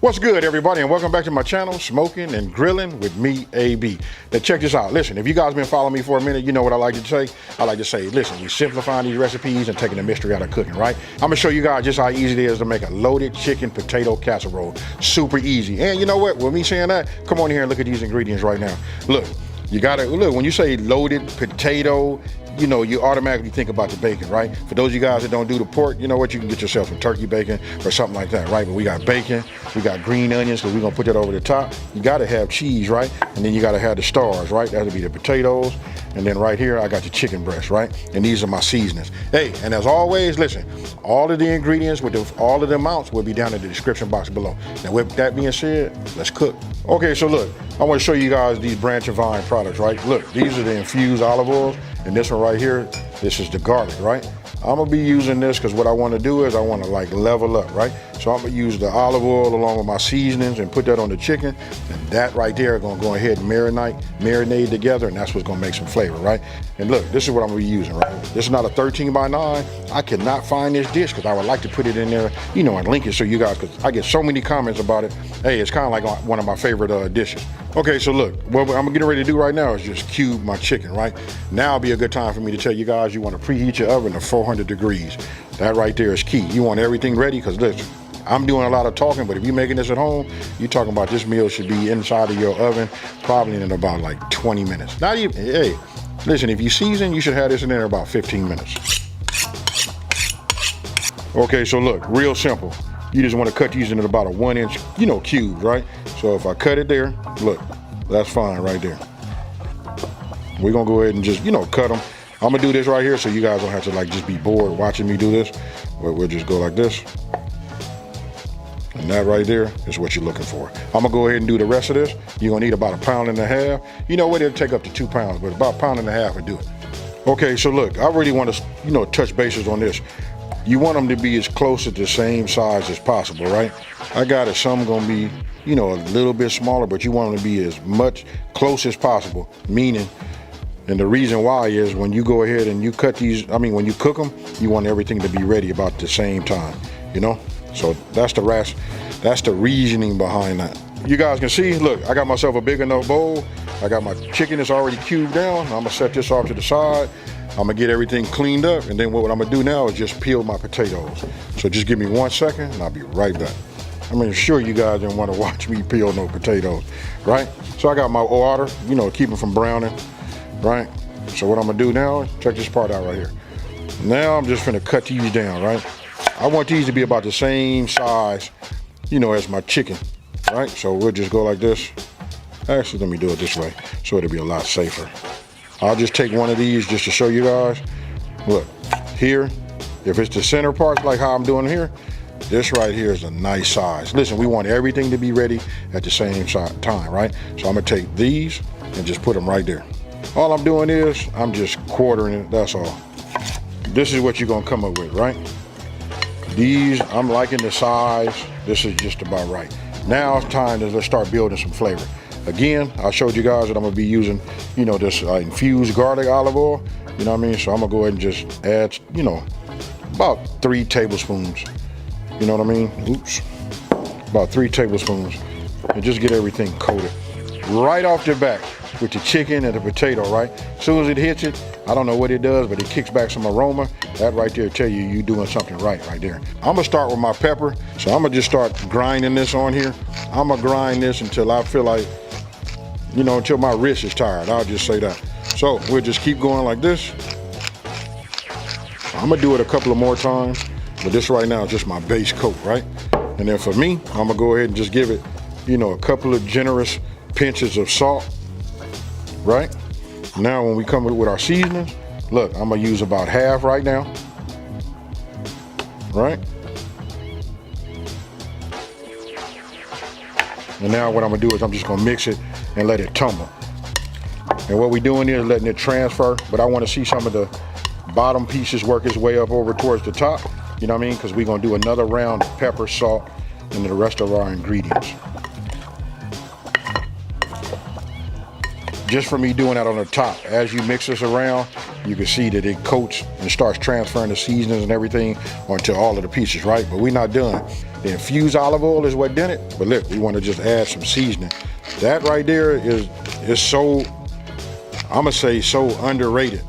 What's good, everybody, and welcome back to my channel, Smoking and Grilling with me, AB. Now check this out. Listen, if you guys been following me for a minute, you know what I like to say. I like to say, listen, we simplifying these recipes and taking the mystery out of cooking, right? I'm gonna show you guys just how easy it is to make a loaded chicken potato casserole. Super easy. And you know what, with me saying that, come on here and look at these ingredients right now. Look, you gotta, look, when you say loaded potato, you know, you automatically think about the bacon, right? For those of you guys that don't do the pork, you know what, you can get yourself some turkey bacon or something like that, right? But we got bacon, we got green onions, because we're gonna put that over the top. You gotta have cheese, right? And then you gotta have the stars, right? That'll be the potatoes. And then right here, I got the chicken breast, right? And these are my seasonings. Hey, and as always, listen, all of the ingredients with all of the amounts will be down in the description box below. Now with that being said, let's cook. Okay, so look, I wanna show you guys these Branch and Vine products, right? Look, these are the infused olive oils. And this one right here, this is the garlic, right? I'm gonna be using this because what I wanna do is I wanna like level up, right? So I'm gonna use the olive oil along with my seasonings and put that on the chicken. And that right there gonna go ahead and marinate together, and that's what's gonna make some flavor, right? And look, this is what I'm gonna be using, right? This is not a 13x9. I cannot find this dish because I would like to put it in there, you know, and link it so you guys, because I get so many comments about it. Hey, it's kind of like one of my favorite dishes. Okay, so look, what I'm getting ready to do right now is just cube my chicken, right? Now would be a good time for me to tell you guys you want to preheat your oven to 400 degrees. That right there is key. You want everything ready, because listen, I'm doing a lot of talking, but if you're making this at home, you're talking about this meal should be inside of your oven probably in about like 20 minutes. Not even, hey, listen, if you season, you should have this in there about 15 minutes. Okay, so look, real simple. You just want to cut these into about a 1-inch, you know, cubes, right? So if I cut it there, look, that's fine right there. We're gonna go ahead and just, you know, cut them. I'm gonna do this right here so you guys don't have to like just be bored watching me do this. We'll just go like this. And that right there is what you're looking for. I'm gonna go ahead and do the rest of this. You're gonna need about 1.5 pounds. You know what, it'll take up to 2 pounds, but about 1.5 pounds would do it. Okay, so look, I really want to, you know, touch bases on this. You want them to be as close to the same size as possible, right? I got it, some gonna be, you know, a little bit smaller, but you want them to be as much close as possible. Meaning, and the reason why is when you go ahead and you cut these, I mean, when you cook them, you want everything to be ready about the same time, you know? So that's the reasoning behind that. You guys can see, look, I got myself a big enough bowl. I got my chicken that's already cubed down. I'm gonna set this off to the side. I'm gonna get everything cleaned up, and then what I'm gonna do now is just peel my potatoes. So just give me 1 second, and I'll be right back. I mean, sure you guys didn't want to watch me peel no potatoes, right? So I got my water, you know, keep them from browning, right? So what I'm gonna do now, check this part out right here. Now I'm just gonna cut these down, right? I want these to be about the same size, you know, as my chicken, right? So we'll just go like this. Actually, let me do it this way, so it'll be a lot safer. I'll just take one of these just to show you guys. Look, here, if it's the center part, like how I'm doing here, this right here is a nice size. Listen, we want everything to be ready at the same time, right? So I'm gonna take these and just put them right there. All I'm doing is, I'm just quartering it, that's all. This is what you're gonna come up with, right? These, I'm liking the size. This is just about right. Now it's time to let's start building some flavor. Again, I showed you guys that I'm gonna be using, you know, this infused garlic olive oil, you know what I mean? So I'm gonna go ahead and just add, you know, about 3 tablespoons, you know what I mean? Oops, about 3 tablespoons, and just get everything coated. Right off the bat with the chicken and the potato, right? As soon as it hits it, I don't know what it does, but it kicks back some aroma. That right there tell you doing something right there. I'm gonna start with my pepper. So I'm gonna just start grinding this on here. I'm gonna grind this until I feel like, you know, until my wrist is tired. I'll just say that. So we'll just keep going like this. I'm gonna do it a couple of more times, but this right now is just my base coat, right? And then for me, I'm gonna go ahead and just give it, you know, a couple of generous pinches of salt, right? Now when we come with our seasonings, look, I'm gonna use about half right now, right? And now what I'm gonna do is I'm just gonna mix it and let it tumble. And what we're doing is letting it transfer, but I wanna see some of the bottom pieces work its way up over towards the top, you know what I mean? Because we're gonna do another round of pepper, salt, and the rest of our ingredients. Just for me doing that on the top, as you mix this around, you can see that it coats and starts transferring the seasonings and everything onto all of the pieces, right? But we're not done. The infused olive oil is what did it. But look, we want to just add some seasoning. That right there is so, I'm gonna say, so underrated.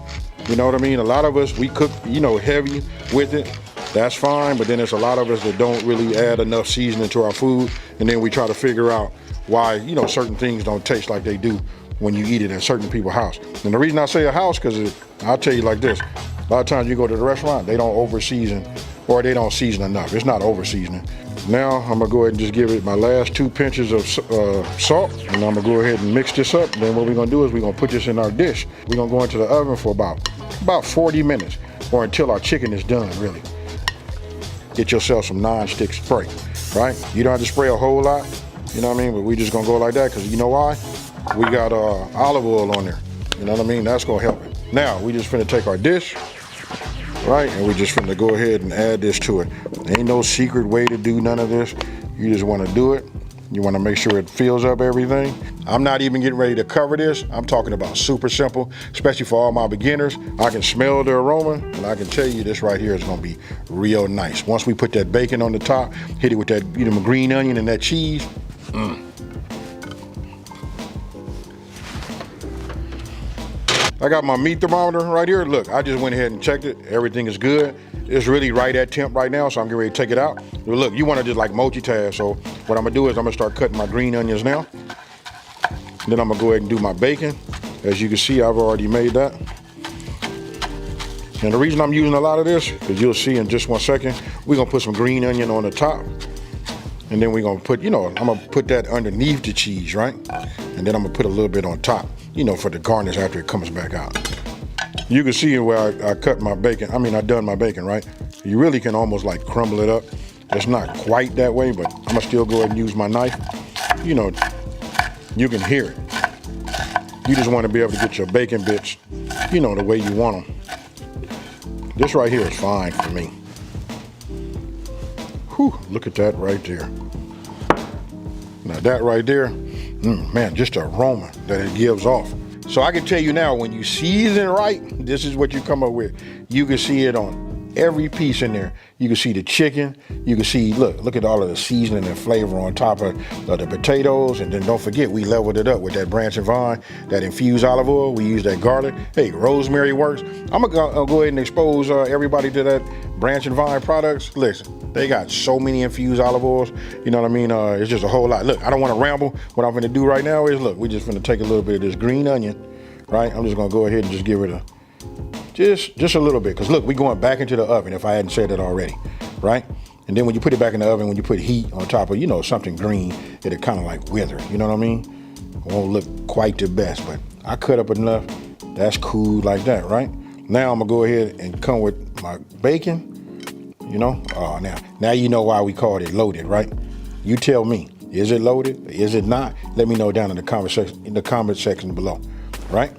You know what I mean? A lot of us, we cook, you know, heavy with it. That's fine, but then there's a lot of us that don't really add enough seasoning to our food, and then we try to figure out why, you know, certain things don't taste like they do when you eat it at certain people's house. And the reason I say a house, because I'll tell you like this, a lot of times you go to the restaurant, they don't over season, or they don't season enough. It's not over seasoning. Now I'm gonna go ahead and just give it my last 2 pinches of salt, and I'm gonna go ahead and mix this up. Then what we're gonna do is we're gonna put this in our dish. We're gonna go into the oven for about 40 minutes, or until our chicken is done, really. Get yourself some non-stick spray, right? You don't have to spray a whole lot, you know what I mean? But we just gonna go like that, because you know why? We got olive oil on there, you know what I mean? That's gonna help it. Now, we just finna take our dish, right? And we just finna go ahead and add this to it. Ain't no secret way to do none of this. You just wanna do it. You wanna make sure it fills up everything. I'm not even getting ready to cover this. I'm talking about super simple, especially for all my beginners. I can smell the aroma, and I can tell you this right here is gonna be real nice. Once we put that bacon on the top, hit it with that, you know, green onion and that cheese. I got my meat thermometer right here. Look, I just went ahead and checked it. Everything is good. It's really right at temp right now, so I'm getting ready to take it out. But look, you want to just like multitask. So what I'm gonna do is I'm gonna start cutting my green onions now. Then I'm gonna go ahead and do my bacon. As you can see, I've already made that. And the reason I'm using a lot of this, because you'll see in just 1 second, we're gonna put some green onion on the top. And then we're gonna put, you know, I'm gonna put that underneath the cheese, right? And then I'm gonna put a little bit on top, you know, for the garnish after it comes back out. You can see where I cut my bacon. I mean, I done my bacon, right? You really can almost like crumble it up. It's not quite that way, but I'm gonna still go ahead and use my knife. You know, you can hear it. You just wanna be able to get your bacon bits, you know, the way you want them. This right here is fine for me. Whew, look at that right there. Now that right there, man, just the aroma that it gives off. So I can tell you now, when you season right, this is what you come up with. You can see it on every piece in there. You can see the chicken. You can see, look at all of the seasoning and flavor on top of the potatoes. And then don't forget, we leveled it up with that branch and vine, that infused olive oil. We use that garlic. Hey, rosemary works. I'm gonna go ahead and expose everybody to that branch and vine products. Listen, they got so many infused olive oils. You know what I mean? It's just a whole lot. Look, I don't want to ramble. What I'm gonna do right now is, look, we're just gonna take a little bit of this green onion, right? I'm just gonna go ahead and just give it just a little bit, because look, we're going back into the oven, if I hadn't said it already, right? And then when you put it back in the oven, when you put heat on top of, you know, something green, it'll kind of like wither, you know what I mean? It won't look quite the best, but I cut up enough. That's cool like that, right? Now I'm gonna go ahead and come with my bacon, you know? Oh, now you know why we called it loaded, right? You tell me, is it loaded? Is it not? Let me know down in the comment section below, right?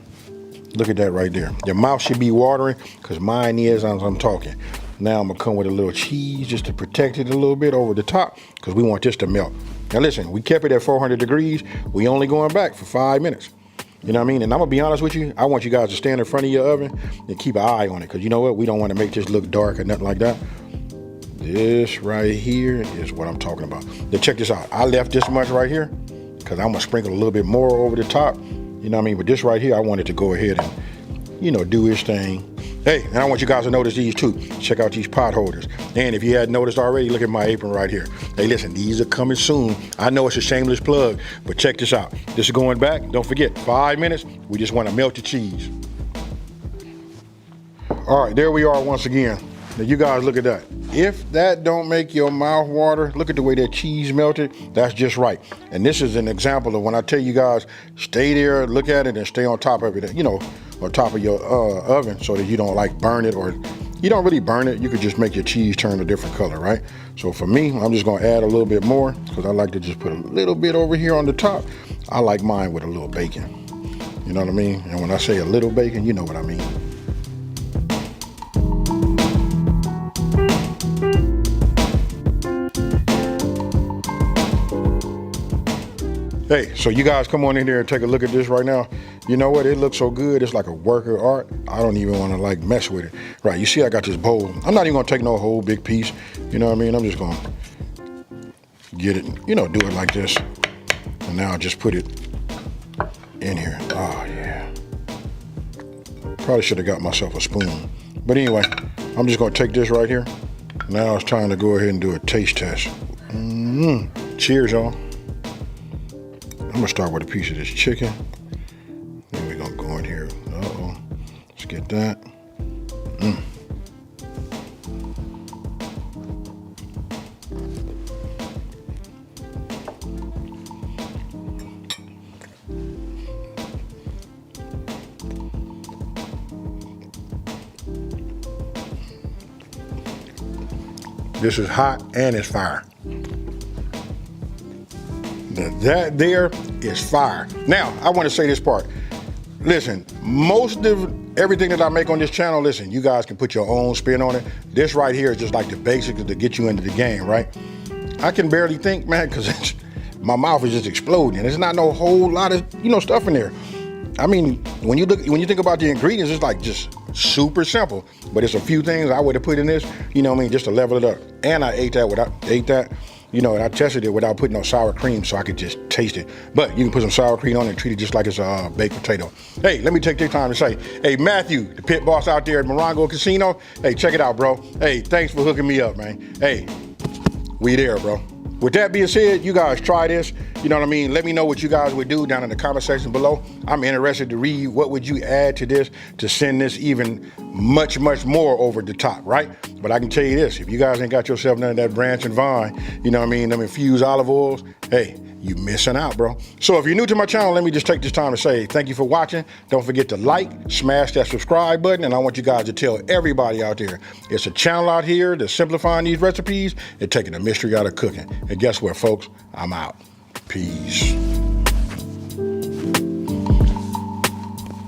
Look at that right there. Your mouth should be watering, because mine is as I'm talking. Now I'm gonna come with a little cheese just to protect it a little bit over the top, because we want this to melt. Now listen, we kept it at 400 degrees. We only going back for 5 minutes. You know what I mean? And I'm gonna be honest with you, I want you guys to stand in front of your oven and keep an eye on it, because you know what? We don't want to make this look dark or nothing like that. This right here is what I'm talking about. Now check this out. I left this much right here, because I'm gonna sprinkle a little bit more over the top. You know what I mean? But this right here, I wanted to go ahead and, you know, do his thing. Hey, and I want you guys to notice these too. Check out these pot holders. And if you hadn't noticed already, look at my apron right here. Hey, listen, these are coming soon. I know it's a shameless plug, but check this out. This is going back. Don't forget, 5 minutes. We just want to melt the cheese. All right, there we are once again. Now you guys look at that. If that don't make your mouth water, look at the way that cheese melted. That's just right. And this is an example of when I tell you guys, stay there, look at it, and stay on top of it, you know, on top of your oven, so that you don't like burn it, or you don't really burn it. You could just make your cheese turn a different color, right? So for me, I'm just gonna add a little bit more, because I like to just put a little bit over here on the top. I like mine with a little bacon. You know what I mean? And when I say a little bacon, you know what I mean. Hey, so you guys come on in here and take a look at this right now. you know what? It looks so good. It's like a work of art. I don't even want to like mess with it. Right, you see I got this bowl. I'm not even gonna take no whole big piece. You know what I mean? I'm just gonna get it, you know, do it like this. And now I'll just put it in here. Oh yeah. Probably should have got myself a spoon. But anyway, I'm just gonna take this right here. Now it's time to go ahead and do a taste test. Cheers, y'all. I'm gonna start with a piece of this chicken. Then we're gonna go in here. Uh-oh. Let's get that. This is hot and it's fire. That there is fire. Now, I want to say this part. Listen, most of everything that I make on this channel, listen, you guys can put your own spin on it. This right here is just like the basics to get you into the game, right? I can barely think, man, because my mouth is just exploding. There's not no whole lot of, you know, stuff in there. I mean, when you think about the ingredients, it's like just super simple. But it's a few things I would have put in this, you know what I mean, just to level it up. And I ate that, you know, and I tested it without putting no sour cream so I could just taste it. But you can put some sour cream on it and treat it just like it's a baked potato. Hey, let me take this time to say, hey, Matthew, the pit boss out there at Morongo Casino, hey, check it out, bro. Hey, thanks for hooking me up, man. Hey, we there, bro. With that being said, you guys try this. You know what I mean? Let me know what you guys would do down in the comment section below. I'm interested to read what would you add to this to send this even much, much more over the top, right? But I can tell you this, if you guys ain't got yourself none of that Branch and Vine, you know what I mean, them infused olive oils, hey, you missing out, bro. So if you're new to my channel, let me just take this time to say thank you for watching. Don't forget to like, smash that subscribe button, and I want you guys to tell everybody out there, it's a channel out here that's simplifying these recipes and taking the mystery out of cooking. And guess what, folks? I'm out. Peace.